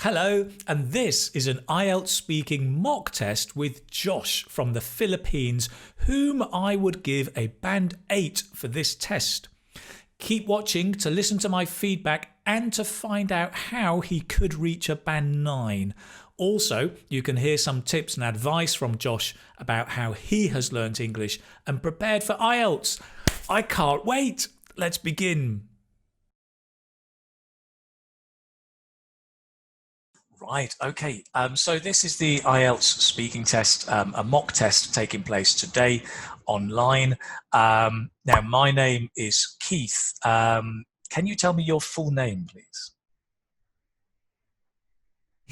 Hello, and this is an IELTS speaking mock test with Josh from the Philippines, whom I would give a band 8 for this test. Keep watching to listen to my feedback and to find out how he could reach a band 9. Also, you can hear some tips and advice from Josh about how he has learnt English and prepared for IELTS. I can't wait. Let's begin. Right, okay. So this is the IELTS speaking test, a mock test taking place today online. Now, my name is Keith. Can you tell me your full name, please?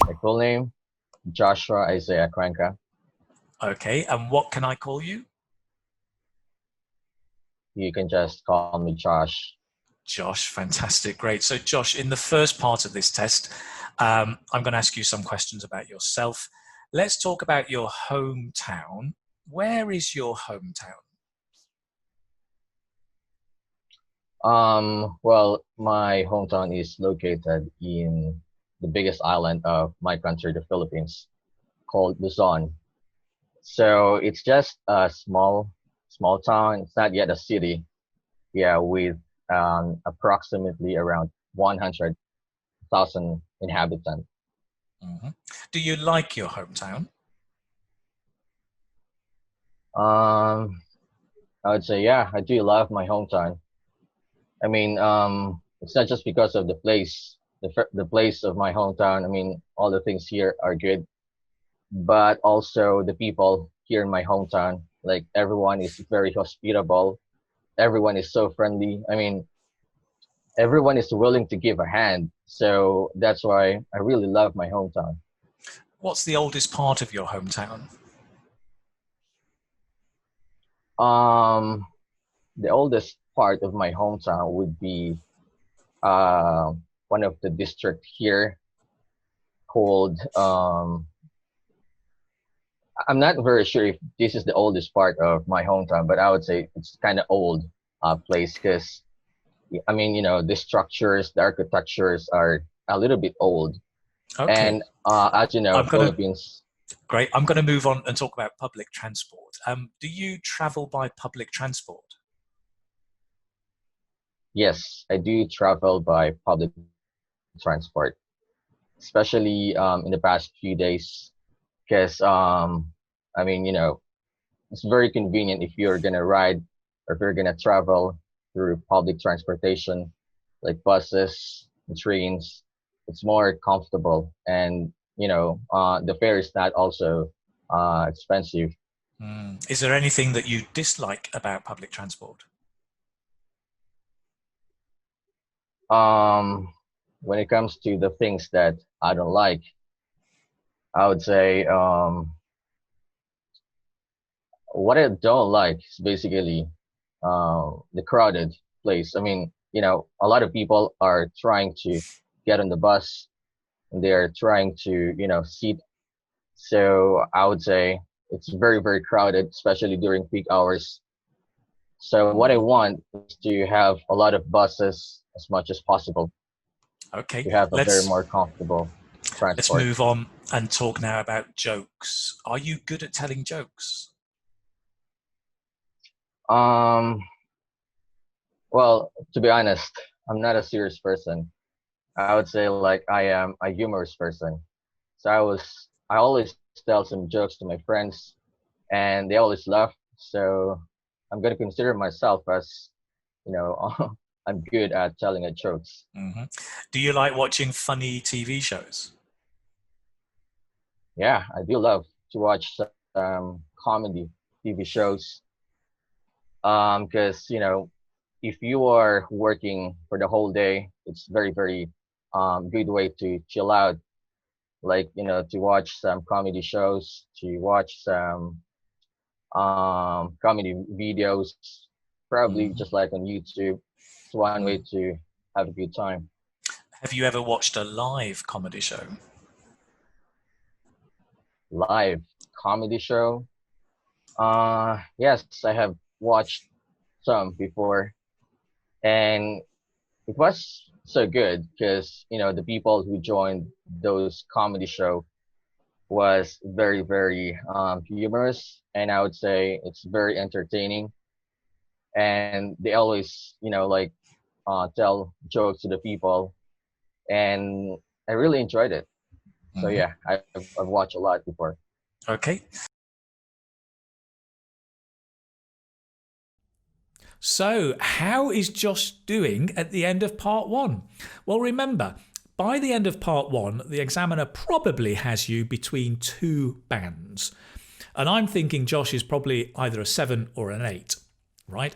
My full name, Joshua Isaiah Cranka. Okay, and what can I call you? You can just call me Josh. Josh, fantastic, great. So Josh, in the first part of this test, I'm going to ask you some questions about yourself. Let's talk about your hometown. Where is your hometown? Well, my hometown is located in the biggest island of my country, the Philippines, called Luzon. So it's just a small town. It's not yet a city. Yeah, with approximately around 100,000 inhabitants. Mm-hmm. Do you like your hometown? Um, I would say, yeah, I do love my hometown. I mean, it's not just because of the place, the place of my hometown. I mean, all the things here are good, but also the people here in my hometown. Like everyone is very hospitable. Everyone is so friendly. I mean, everyone is willing to give a hand. So that's why I really love my hometown. What's the oldest part of your hometown? Um, the oldest part of my hometown would be uh, one of the district here called I'm not very sure if this is the oldest part of my hometown, but I would say it's kind of old place because I mean, the structures, the architectures are a little bit old. Okay, And as you know, I'm gonna Philippines, great. I'm gonna move on and talk about public transport. Do you travel by public transport? yes, I do travel by public transport, especially in the past few days, because I mean, it's very convenient if you're gonna ride or if you're gonna travel through public transportation like buses and trains. It's more comfortable, and the fare is not also expensive. Is there anything that you dislike about public transport? When it comes to the things that I don't like, I would say what I don't like is basically the crowded place. I mean, a lot of people are trying to get on the bus and they're trying to, sit. So I would say it's very, very crowded, especially during peak hours. So what I want is to have a lot of buses as much as possible Okay, to have a very let's more comfortable let's transport. move on and talk now about jokes. Are you good at telling jokes? Um, well, to be honest, I'm not a serious person. I would say like I am a humorous person. So I always tell some jokes to my friends and they always laugh. So I'm gonna consider myself as, you know, I'm good at telling a jokes. Hmm. Do you like watching funny TV shows? Yeah, I do love to watch some comedy TV shows. Because if you are working for the whole day, it's very, very good way to chill out. Like, to watch some comedy shows, to watch some comedy videos, probably Hmm. just like on YouTube. It's one way Hmm. to have a good time. Have you ever watched a live comedy show? Live comedy show. Yes, I have watched some before, and it was so good because the people who joined those comedy show was very very humorous, and I would say it's very entertaining, and they always like tell jokes to the people, and I really enjoyed it. So Mhm. yeah, I've watched a lot before. Okay. So, how is Josh doing at the end of part one? Well, remember, by the end of part one, the examiner probably has you between two bands. And I'm thinking Josh is probably either a 7 or an 8, right?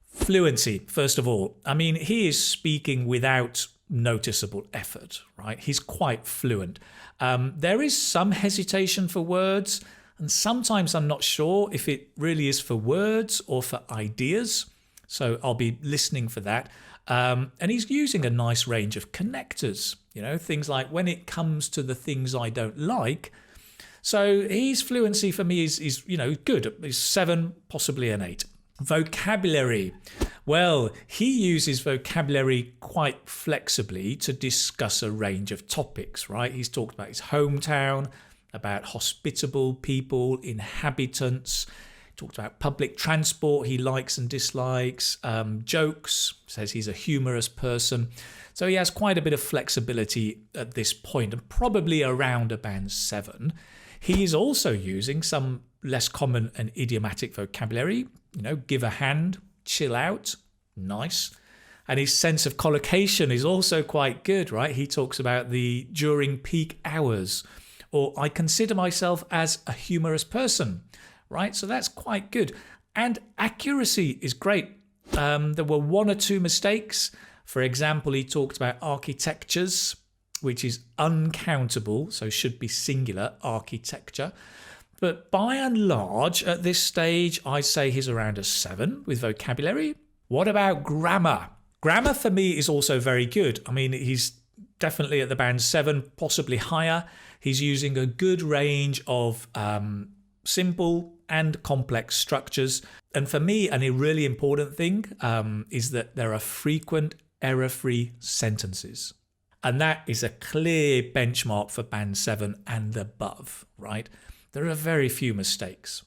Fluency, first of all. I mean, he is speaking without noticeable effort, right? He's quite fluent. There is some hesitation for words, and sometimes I'm not sure if it really is for words or for ideas. So I'll be listening for that. And he's using a nice range of connectors, things like when it comes to the things I don't like. So his fluency for me is good. It's 7, possibly an 8. Vocabulary. Well, he uses vocabulary quite flexibly to discuss a range of topics, right? He's talked about his hometown, about hospitable people, inhabitants, talked about public transport he likes and dislikes, jokes, says he's a humorous person. So he has quite a bit of flexibility at this point, and probably around a band 7. He is also using some less common and idiomatic vocabulary, give a hand, chill out, nice. And his sense of collocation is also quite good, right? He talks about the during peak hours, or I consider myself as a humorous person, right? So that's quite good. And accuracy is great. There were 1 or 2 mistakes. For example, he talked about architectures, which is uncountable, so should be singular, architecture. But by and large, at this stage, I'd say he's around a 7 with vocabulary. What about grammar? Grammar for me is also very good. I mean, he's definitely at the band 7, possibly higher. He's using a good range of simple and complex structures. And for me, a really important thing is that there are frequent error-free sentences. And that is a clear benchmark for band 7 and above, right? There are very few mistakes.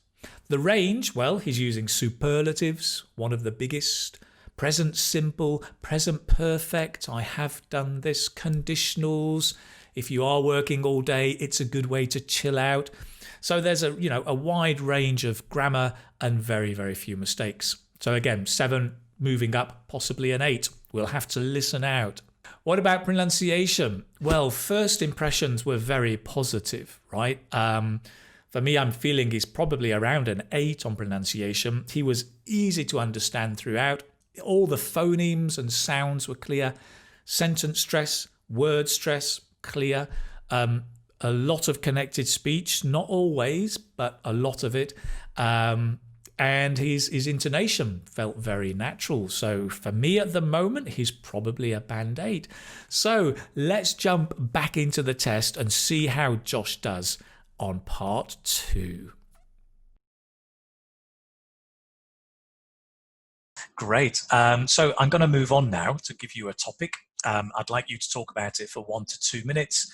The range, well, he's using superlatives, one of the biggest, present simple, present perfect, I have done this, conditionals. If you are working all day, it's a good way to chill out. So there's a wide range of grammar and very, very few mistakes. So again, 7 moving up, possibly an 8. We'll have to listen out. What about pronunciation? Well, first impressions were very positive, right? For me, I'm feeling he's probably around an 8 on pronunciation. He was easy to understand throughout. All the phonemes and sounds were clear. Sentence stress, word stress, clear. A lot of connected speech, not always, but a lot of it. And his intonation felt very natural. So for me at the moment, he's probably a band 8. So let's jump back into the test and see how Josh does on part 2. Great. So I'm going to move on now to give you a topic. I'd like you to talk about it for 1 to 2 minutes.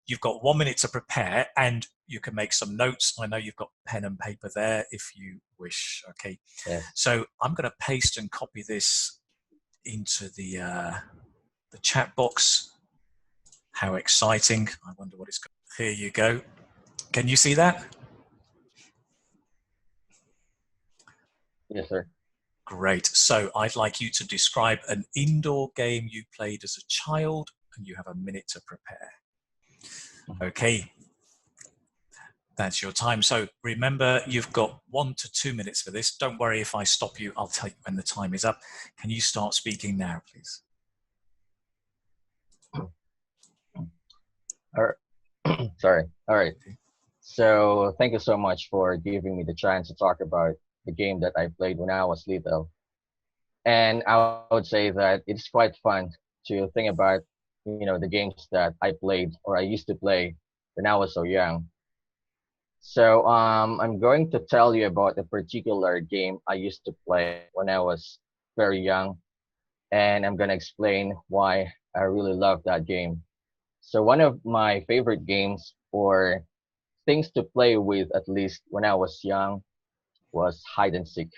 You've got 1 minute to prepare, and you can make some notes. I know you've got pen and paper there if you wish. Okay. Yes. So I'm going to paste and copy this into the chat box. How exciting. I wonder what it's got. Here you go. Can you see that? Yes, sir. Great. So I'd like you to describe an indoor game you played as a child, and you have a minute to prepare. Okay. That's your time. So remember, you've got 1 to 2 minutes for this. Don't worry if I stop you. I'll tell you when the time is up. Can you start speaking now, please? All right. Sorry. All right. So thank you so much for giving me the chance to talk about the game that I played when I was little. And I would say that it's quite fun to think about, the games that I played or I used to play when I was so young. So I'm going to tell you about a particular game I used to play when I was very young. and I'm gonna explain why I really love that game. So one of my favorite games, or things to play with at least when I was young, was hide and seek.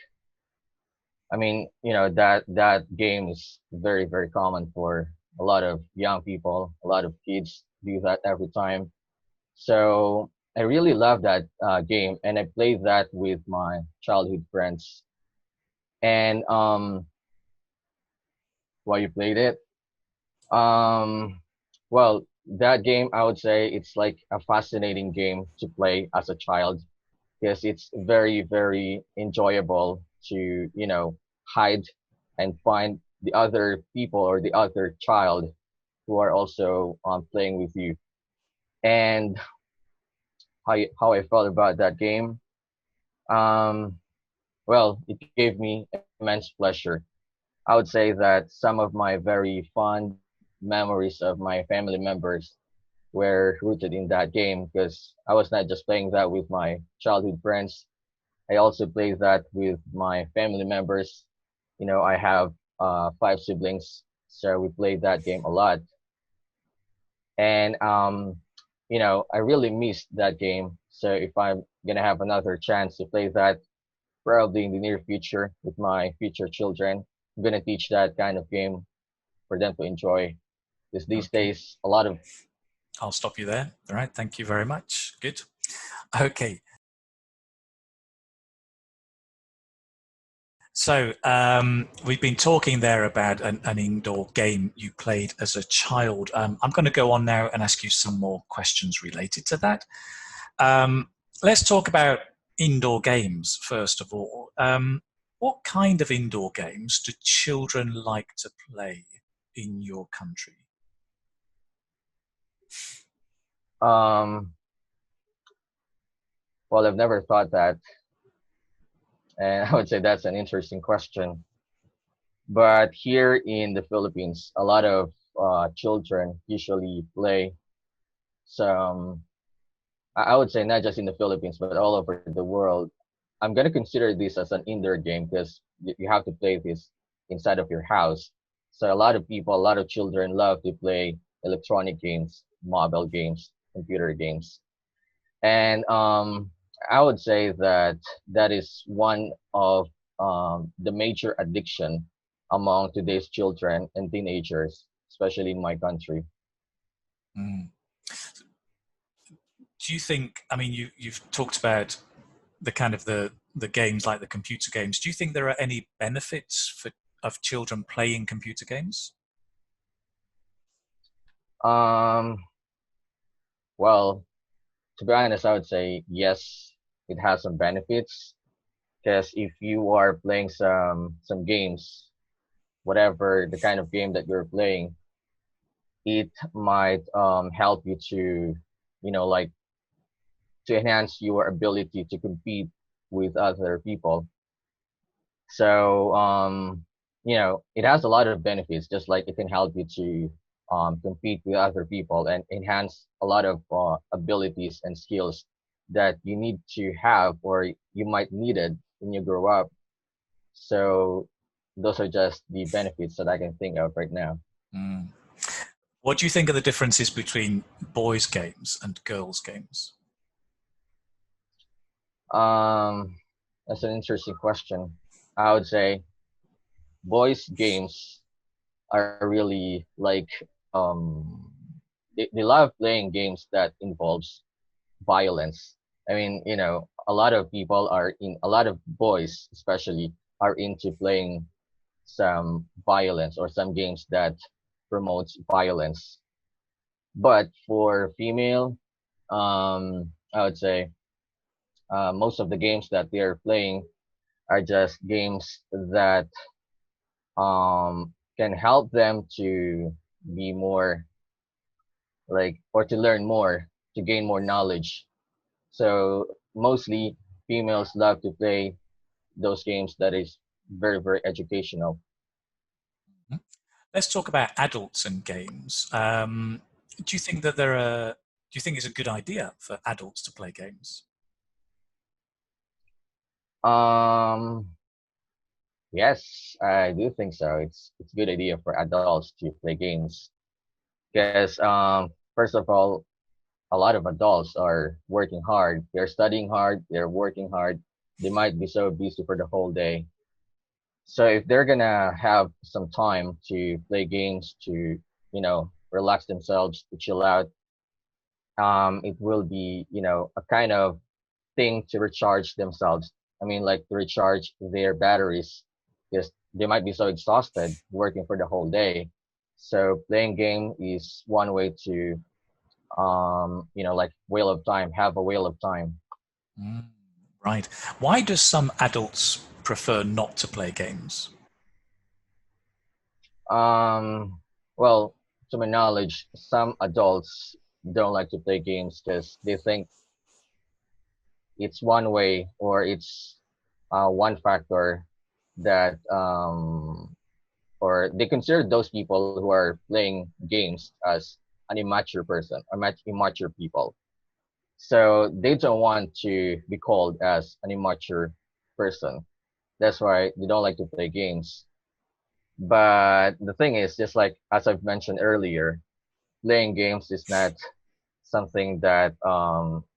I mean, that game is very, very common for a lot of young people. A lot of kids do that every time. So I really love that game, and I played that with my childhood friends. And while you played it, um, well, that game, I would say it's like a fascinating game to play as a child, because it's very, very enjoyable to, hide and find the other people or the other child who are also playing with you. And how I felt about that game, um, well, it gave me immense pleasure. I would say that some of my very fond memories of my family members were rooted in that game, because I was not just playing that with my childhood friends. I also play that with my family members. I have five siblings, so we played that game a lot. And I really missed that game. So if I'm gonna have another chance to play that, probably in the near future with my future children, I'm gonna teach that kind of game for them to enjoy. Because these Okay, days, a lot of I'll stop you there. All right, thank you very much. Good. Okay, so we've been talking there about an indoor game you played as a child. I'm going to go on now and ask you some more questions related to that. Um, let's talk about indoor games first of all. What kind of indoor games do children like to play in your country? um, well, I've never thought that, and I would say that's an interesting question. But here in the Philippines, a lot of children usually play some. I would say not just in the Philippines, but all over the world. I'm gonna consider this as an indoor game, because you have to play this inside of your house. So a lot of people, a lot of children love to play electronic games, mobile games, computer games. And I would say that that is one of the major addiction among today's children and teenagers, especially in my country. Mm. Do you think? I mean, you've talked about the kind of the games like the computer games. Do you think there are any benefits for of children playing computer games? Um, well, to be honest, I would say yes, it has some benefits, because if you are playing some games, whatever the kind of game that you're playing, it might help you to, like, to enhance your ability to compete with other people. So it has a lot of benefits. Just like it can help you to compete with other people and enhance a lot of abilities and skills that you need to have, or you might need it when you grow up. So those are just the benefits that I can think of right now. Mm. What do you think are the differences between boys' games and girls' games? Um, that's an interesting question. I would say boys' games are really like they love playing games that involves violence. I mean, a lot of people are in a lot of boys especially are into playing some violence or some games that promotes violence. But for female, I would say most of the games that they are playing are just games that can help them to be more like, or to learn more, to gain more knowledge. So mostly females love to play those games that is very, very educational. Mhm. Let's talk about adults and games. Do you think that there are? Do you think it's a good idea for adults to play games? Um, Yes, I do think so. It's a good idea for adults to play games because first of all, a lot of adults are working hard. They're studying hard. They're working hard. They might be so busy for the whole day. So if they're gonna have some time to play games to, relax themselves, to chill out, it will be, a kind of thing to recharge themselves. I mean, like to recharge their batteries because they might be so exhausted working for the whole day. So playing game is one way to, like whale of time, have a whale of time. Mm, right. Why do some adults prefer not to play games? Well, to my knowledge, some adults don't like to play games because they think it's one way or it's one factor that or they consider those people who are playing games as an immature person, immature people. So they don't want to be called as an immature person. That's why they don't like to play games. But the thing is, just like as I've mentioned earlier, playing games is not something that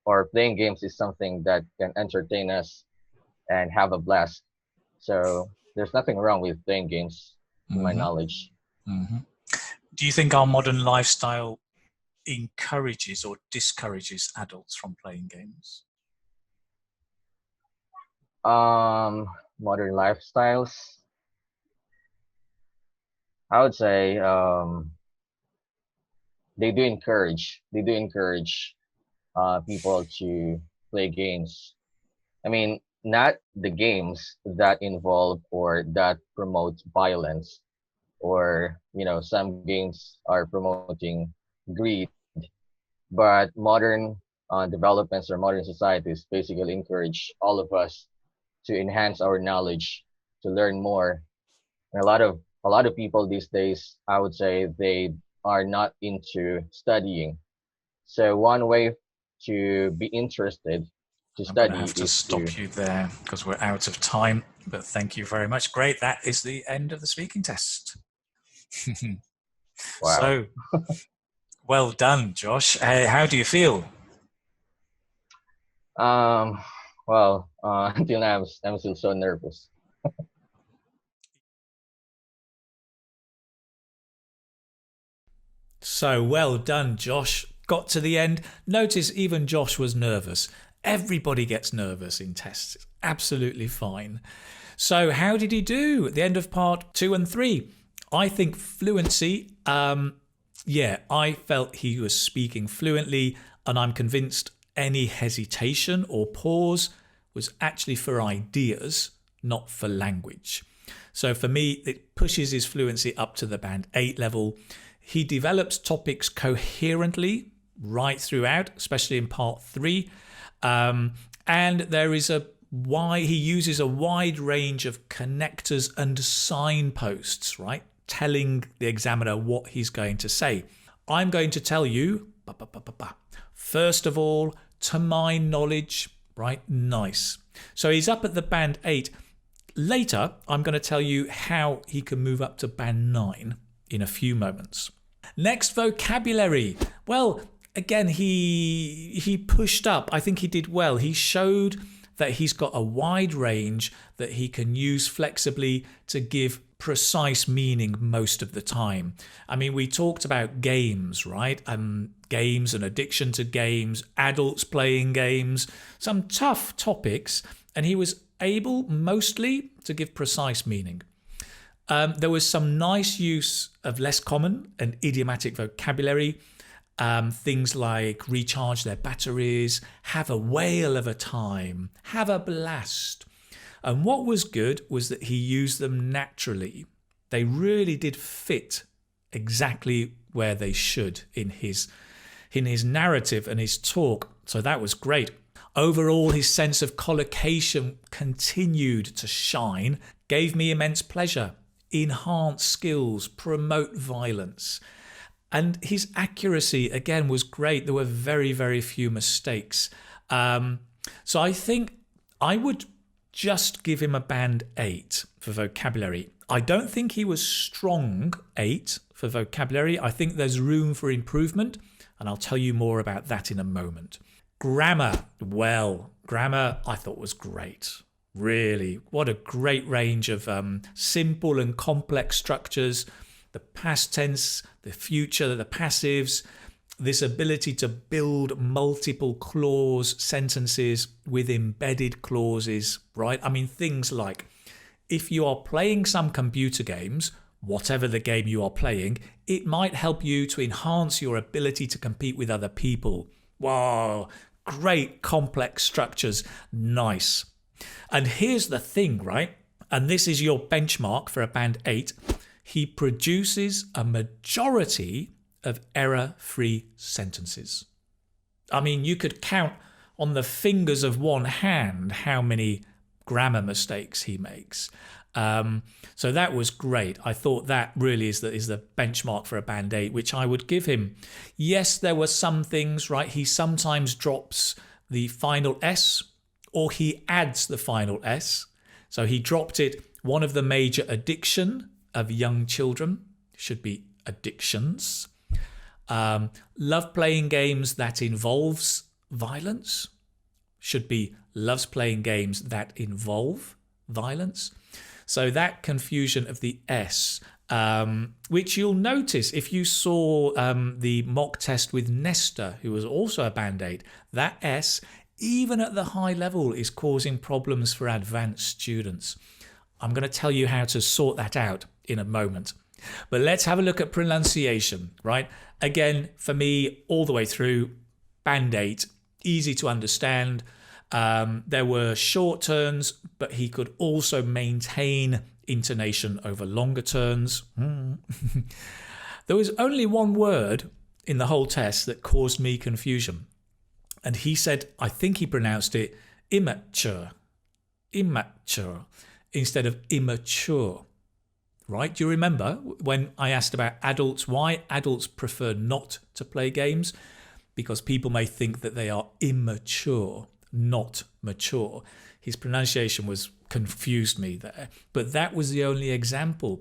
or playing games is something that can entertain us and have a blast. So there's nothing wrong with playing games, to my Hmm. knowledge. Hmm. Do you think our modern lifestyle encourages or discourages adults from playing games? Um, Modern lifestyles, I would say they do encourage people to play games. I mean, not the games that involve or that promote violence, or some games are promoting greed, but modern developments or modern societies basically encourage all of us to enhance our knowledge, to learn more. And a lot of people these days, I would say, they are not into studying. So one way to be interested to I'm going to study have to is to. stop you there because we're out of time. But thank you very much. Great. That is the end of the speaking test. Wow. So, well done, Josh. How do you feel? Um, well, until now, I'm still so nervous. So well done, Josh. Got to the end. Notice even Josh was nervous. Everybody gets nervous in tests. It's absolutely fine. So, how did he do at the end of part 2 and 3? I think fluency, yeah, I felt he was speaking fluently, and I'm convinced any hesitation or pause was actually for ideas, not for language. So for me, it pushes his fluency up to the band 8 level. He develops topics coherently right throughout, especially in part 3. And there is a why he uses a wide range of connectors and signposts, right? Telling the examiner what he's going to say. I'm going to tell you, first of all, to my knowledge, right? Nice. So he's up at the band 8. Later, I'm going to tell you how he can move up to band 9 in a few moments. Next, vocabulary. Well, again, he pushed up. I think he did well. He showed that he's got a wide range that he can use flexibly to give precise meaning most of the time. I mean, we talked about games, right? Games and addiction to games, adults playing games, some tough topics, and he was able mostly to give precise meaning. There was some nice use of less common and idiomatic vocabulary. Things like recharge their batteries, have a whale of a time, have a blast. And what was good was that he used them naturally. They really did fit exactly where they should in his narrative and his talk. So that was great. Overall, his sense of collocation continued to shine, gave me immense pleasure, enhanced skills, promote violence. And his accuracy, again, was great. There were very, very few mistakes. So I think I would just give him a band 8 for vocabulary. I don't think he was strong 8 for vocabulary. I think there's room for improvement, and I'll tell you more about that in a moment. Grammar. Well, grammar I thought was great. Really, what a great range of simple and complex structures. The past tense, the future, the passives, this ability to build multiple clause sentences with embedded clauses, right? I mean, things like if you are playing some computer games, whatever the game you are playing, it might help you to enhance your ability to compete with other people. Wow, great complex structures. Nice. And here's the thing, right? And this is your benchmark for a band 8. He produces a majority of error-free sentences. I mean, you could count on the fingers of one hand how many grammar mistakes he makes. So that was great. I thought that really is the benchmark for a band 8, which I would give him. Yes, there were some things, right? He sometimes drops the final S, or he adds the final S. So he dropped it. One of the major addiction of young children should be addictions. Love playing games that involves violence should be loves playing games that involve violence. So that confusion of the S, which you'll notice if you saw the mock test with Nestor, who was also a band 8, that S, even at the high level, is causing problems for advanced students. I'm going to tell you how to sort that out in a moment. But let's have a look at pronunciation, right? Again, for me, all the way through, band 8, easy to understand. There were short turns, but he could also maintain intonation over longer turns. There was only one word in the whole test that caused me confusion. And he said, I think he pronounced it immature, instead of immature. Right? Do you remember when I asked about adults, why adults prefer not to play games? Because people may think that they are immature, not mature. His pronunciation confused me there. But that was the only example.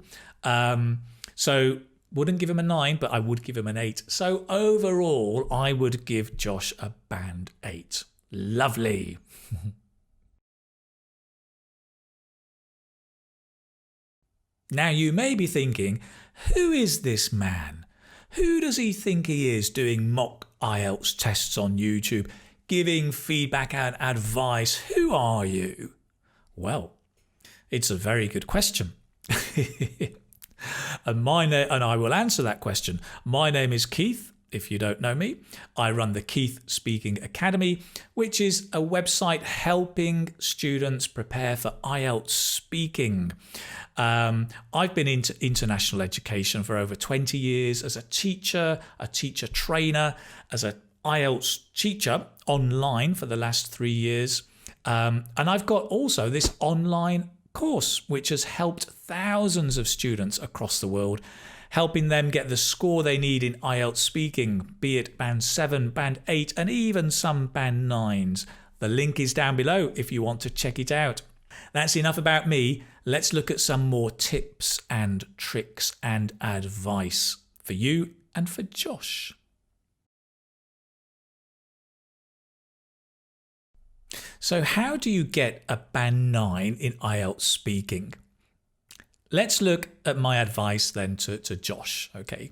So wouldn't give him a 9, but I would give him an 8. So overall, I would give Josh a band 8. Lovely. Now you may be thinking, who is this man? Who does he think he is doing mock IELTS tests on YouTube, giving feedback and advice? Who are you? Well, it's a very good question. And I will answer that question. My name is Keith. If you don't know me, I run the Keith Speaking Academy, which is a website helping students prepare for IELTS speaking. I've been into international education for over 20 years as a teacher trainer, as an IELTS teacher online for the last 3 years. And I've got also this online course, which has helped thousands of students across the world, helping them get the score they need in IELTS speaking, be it band 7, band 8, and even some band 9s. The link is down below if you want to check it out. That's enough about me. Let's look at some more tips and tricks and advice for you and for Josh. So how do you get a band 9 in IELTS speaking? Let's look at my advice then to Josh, okay?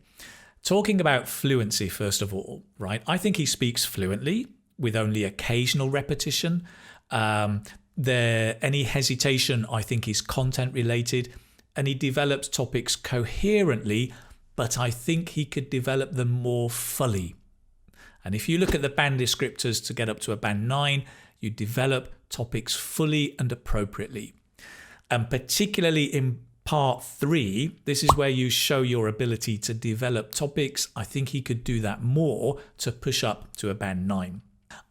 Talking about fluency, first of all, right? I think he speaks fluently with only occasional repetition. Any hesitation, I think, is content related, and he develops topics coherently, but I think he could develop them more fully. And if you look at the band descriptors to get up to a band 9, you develop topics fully and appropriately. And particularly in Part 3, this is where you show your ability to develop topics. I think he could do that more to push up to a band 9.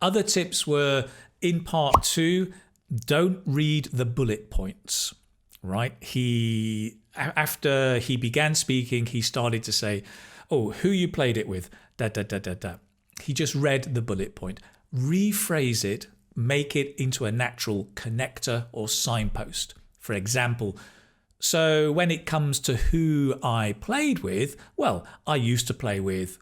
Other tips were in Part 2, don't read the bullet points, right? After he began speaking, he started to say, oh, who you played it with, da, da, da, da, da. He just read the bullet point. Rephrase it make it into a natural connector or signpost. For example, so when it comes to who I played with, well, I used to play with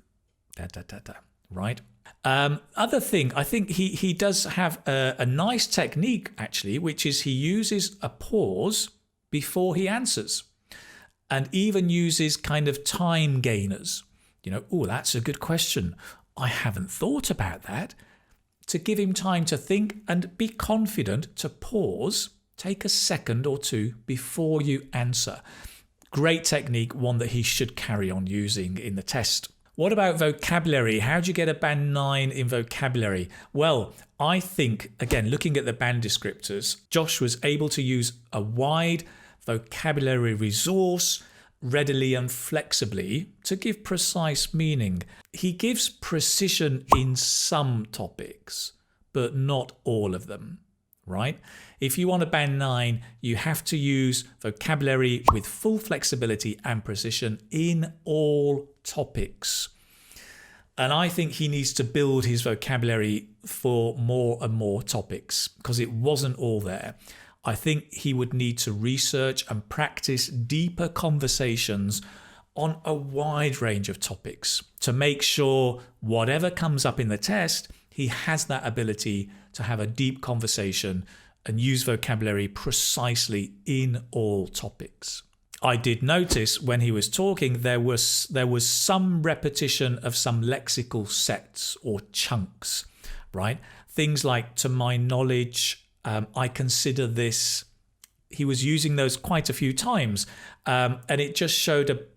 right? Other thing, I think he does have a nice technique, actually, which is he uses a pause before he answers and even uses kind of time gainers. Oh, that's a good question. I haven't thought about that. To give him time to think and be confident to pause, take a second or two before you answer. Great technique, one that he should carry on using in the test. What about vocabulary? How do you get a band 9 in vocabulary? Well, I think, again, looking at the band descriptors, Josh was able to use a wide vocabulary resource readily and flexibly to give precise meaning. He gives precision in some topics, but not all of them, right? If you want a band 9, you have to use vocabulary with full flexibility and precision in all topics. And I think he needs to build his vocabulary for more and more topics because it wasn't all there. I think he would need to research and practice deeper conversations on a wide range of topics to make sure whatever comes up in the test, he has that ability to have a deep conversation and use vocabulary precisely in all topics. I did notice when he was talking there was some repetition of some lexical sets or chunks, right? Things like, to my knowledge, I consider this. He was using those quite a few times, and it just showed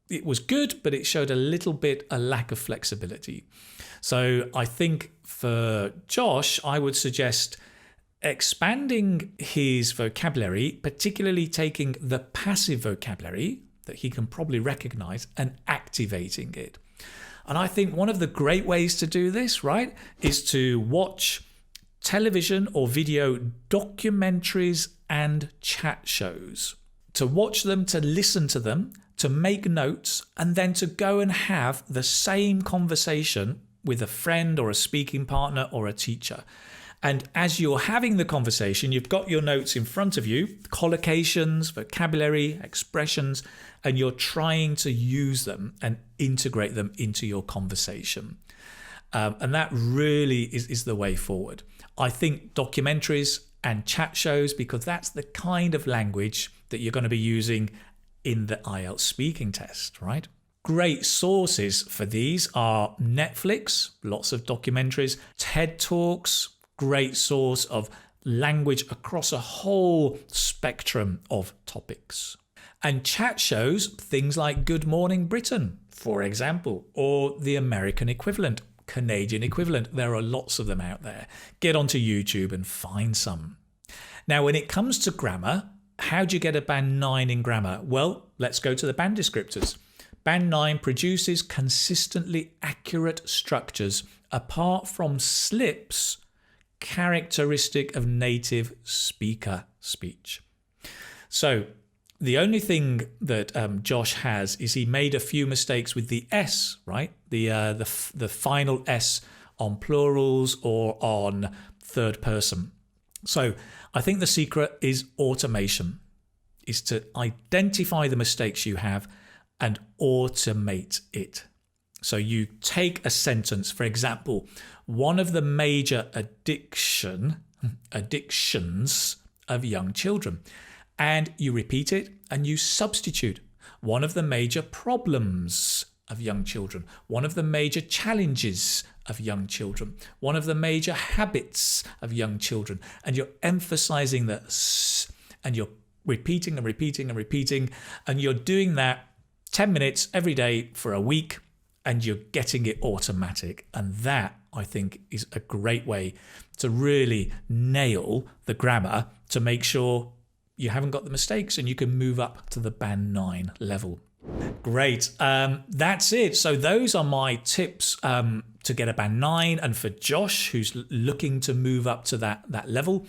it was good, but it showed a little bit a lack of flexibility. So I think for Josh, I would suggest expanding his vocabulary, particularly taking the passive vocabulary that he can probably recognize and activating it. And I think one of the great ways to do this, right, is to watch television or video documentaries and chat shows. To watch them, to listen to them, to make notes, and then to go and have the same conversation with a friend or a speaking partner or a teacher. And as you're having the conversation, you've got your notes in front of you, collocations, vocabulary, expressions, and you're trying to use them and integrate them into your conversation. And that really is the way forward. I think documentaries and chat shows, because that's the kind of language that you're going to be using in the IELTS speaking test, right? Great sources for these are Netflix, lots of documentaries, TED Talks, great source of language across a whole spectrum of topics. And chat shows, things like Good Morning Britain, for example, or the American equivalent, Canadian equivalent. There are lots of them out there. Get onto YouTube and find some. Now, when it comes to grammar, how do you get a band 9 in grammar? Well, let's go to the band descriptors. Band 9 produces consistently accurate structures apart from slips characteristic of native speaker speech. So the only thing that Josh has is he made a few mistakes with the S, right? The final S on plurals or on third person. So I think the secret is automation, is to identify the mistakes you have and automate it. So you take a sentence, for example, one of the major addictions of young children, and you repeat it and you substitute one of the major problems of young children, one of the major challenges of young children, one of the major habits of young children, and you're emphasizing the S, and you're repeating and repeating and repeating, and you're doing that 10 minutes every day for a week, and you're getting it automatic. And that, I think, is a great way to really nail the grammar to make sure you haven't got the mistakes and you can move up to the band 9 level. Great. That's it. So those are my tips to get a band 9, and for Josh, who's looking to move up to that level.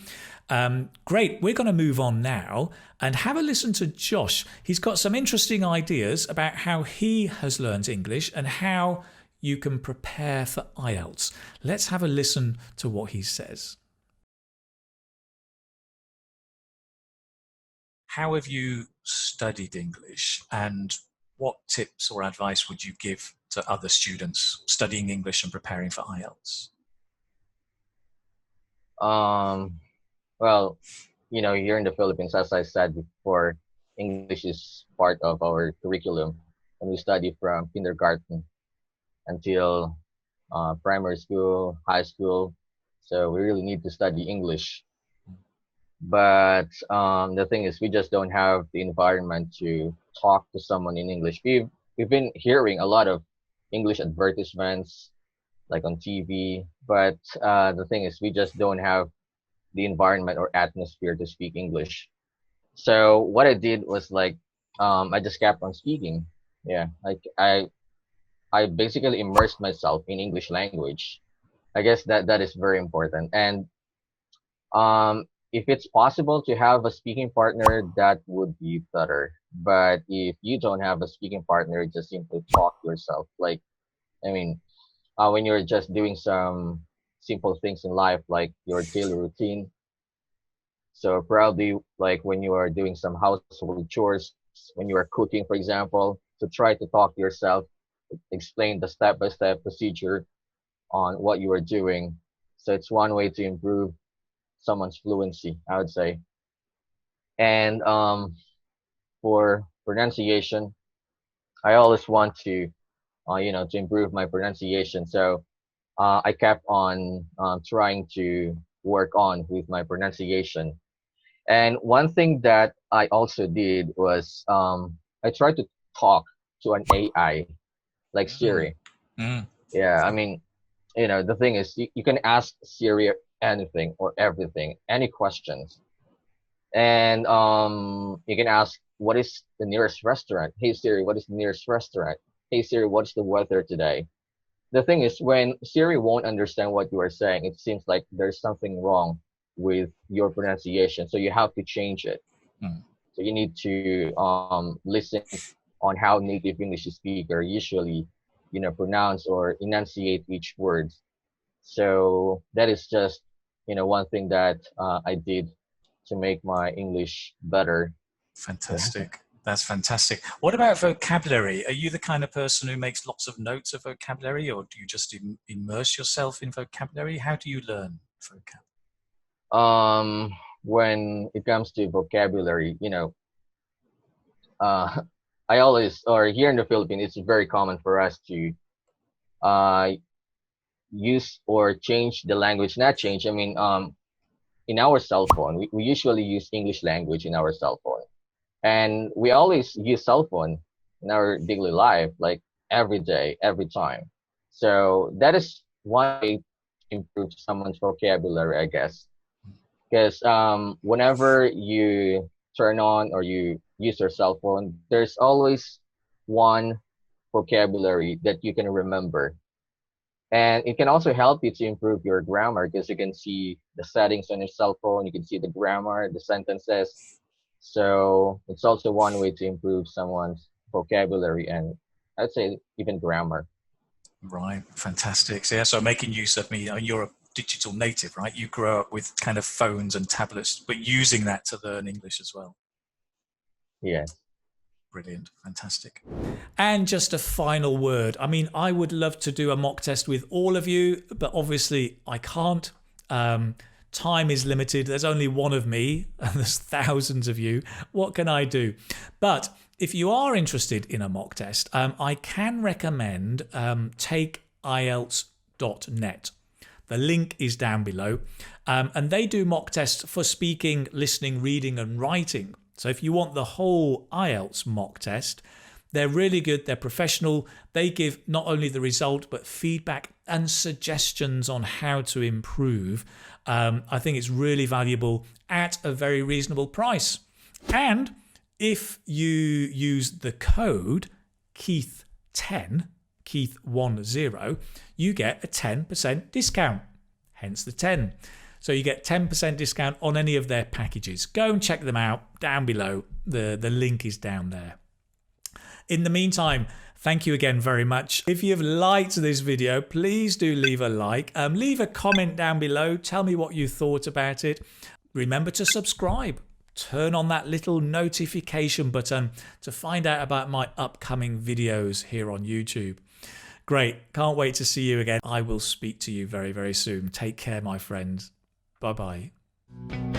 Great. We're going to move on now and have a listen to Josh. He's got some interesting ideas about how he has learned English and how you can prepare for IELTS. Let's have a listen to what he says. how have you studied English, and what tips or advice would you give to other students studying English and preparing for IELTS? Um, well, here in the Philippines, as I said before, English is part of our curriculum, and we study from kindergarten until primary school, high school. So we really need to study English. But the thing is, we just don't have the environment to talk to someone in English. We've been hearing a lot of English advertisements like on TV, but the thing is, we just don't have the environment or atmosphere to speak English. So what I did was like, I just kept on speaking. Yeah, like I basically immersed myself in English language. I guess that is very important. And if it's possible to have a speaking partner, that would be better. But if you don't have a speaking partner, just simply talk yourself. Like, I mean, when you're just doing some simple things in life, like your daily routine. So probably like when you are doing some household chores, when you are cooking, for example, to try to talk to yourself, explain the step-by-step procedure on what you are doing. So it's one way to improve someone's fluency, I would say. And for pronunciation, I always want to improve my pronunciation. So I kept on trying to work on with my pronunciation. And one thing that I also did was I tried to talk to an AI like Mm, Siri. mm, Yeah, I mean, the thing is, you can ask Siri anything or everything, any questions. And you can ask, what is the nearest restaurant? Hey Siri, what is the nearest restaurant? Hey Siri, what's the weather today? The thing is, when Siri won't understand what you are saying, it seems like there's something wrong with your pronunciation. So you have to change it. mm. So you need to listen on how native English speaker usually, pronounce or enunciate each word. So that is just, one thing that I did to make my English better. Yeah. Fantastic. That's fantastic. What about vocabulary? Are you the kind of person who makes lots of notes of vocabulary, or do you just immerse yourself in vocabulary? How do you learn vocab? Um, when it comes to vocabulary, uh, I always, or here in the Philippines, it's very common for us to uh, use or change the language. Not change, I mean, in our cell phone, we usually use English language in our cell phone. And we always use cell phone in our daily life, like every day, every time. So that is one way to improve someone's vocabulary, I guess. Because whenever you turn on or you use your cell phone, there's always one vocabulary that you can remember. And it can also help you to improve your grammar because you can see the settings on your cell phone, you can see the grammar, the sentences. So it's also one way to improve someone's vocabulary and I'd say even grammar. Right. Fantastic. So, yeah, so making use of me, you're a digital native, right? You grow up with kind of phones and tablets, but using that to learn English as well. Yes. Brilliant. Fantastic. And just a final word. I mean, I would love to do a mock test with all of you, but obviously I can't. Time is limited. There's only one of me, and there's thousands of you. What can I do? But if you are interested in a mock test, I can recommend takeielts.net. The link is down below. And they do mock tests for speaking, listening, reading, and writing. So if you want the whole IELTS mock test, they're really good. They're professional. They give not only the result, but feedback and suggestions on how to improve. I think it's really valuable at a very reasonable price. And if you use the code Keith10, Keith10, you get a 10% discount, hence the 10. So you get 10% discount on any of their packages. Go and check them out down below. The link is down there. In the meantime, thank you again very much. If you've liked this video, please do leave a like. Leave a comment down below. Tell me what you thought about it. Remember to subscribe. turn on that little notification button to find out about my upcoming videos here on YouTube. Great. Can't wait to see you again. I will speak to you very, very soon. Take care, my friends. Bye-bye.